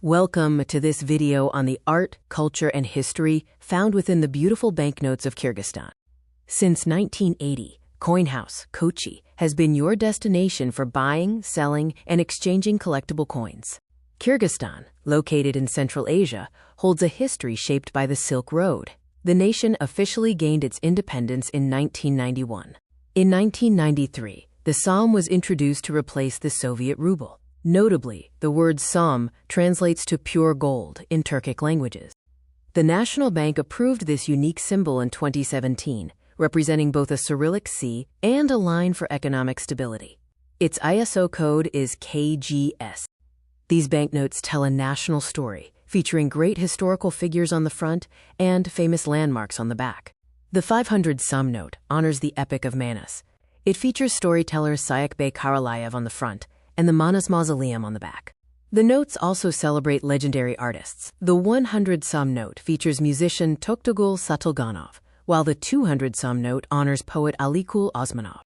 Welcome to this video on the art, culture, and history found within the beautiful banknotes of Kyrgyzstan. Since 1980, Coin House, Kochi, has been your destination for buying, selling, and exchanging collectible coins. Kyrgyzstan, located in Central Asia, holds a history shaped by the Silk Road. The nation officially gained its independence in 1991. In 1993, the som was introduced to replace the Soviet ruble. Notably, the word som translates to pure gold in Turkic languages. The National Bank approved this unique symbol in 2017, representing both a Cyrillic C and a line for economic stability. Its ISO code is KGS. These banknotes tell a national story, featuring great historical figures on the front and famous landmarks on the back. The 500 som note honors the Epic of Manas. It features storyteller Sayek Bey Karalayev on the front and the Manas Mausoleum on the back. The notes also celebrate legendary artists. The 100 som note features musician Toktogul Satılganov, while the 200 som note honors poet Alykul Osmonov.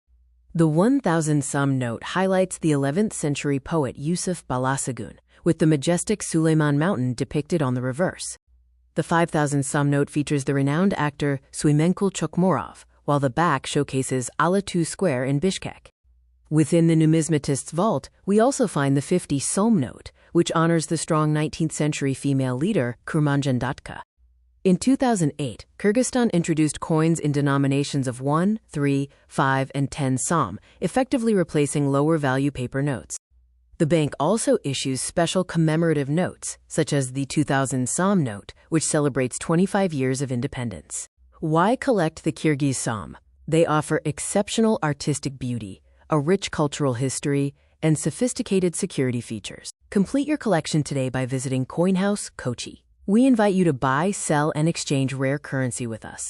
The 1000 som note highlights the 11th century poet Yusuf Balasagun, with the majestic Suleiman Mountain depicted on the reverse. The 5000 som note features the renowned actor Suymenkul Chokmorov, while the back showcases Alatu Square in Bishkek. Within the numismatist's vault, we also find the 50 som note, which honors the strong 19th century female leader Kurmanjan Datka. In 2008, Kyrgyzstan introduced coins in denominations of 1, 3, 5, and 10 som, effectively replacing lower-value paper notes. The bank also issues special commemorative notes, such as the 2000 som note, which celebrates 25 years of independence. Why collect the Kyrgyz som? They offer exceptional artistic beauty, a rich cultural history, and sophisticated security features. Complete your collection today by visiting Coin House, Kochi. We invite you to buy, sell, and exchange rare currency with us.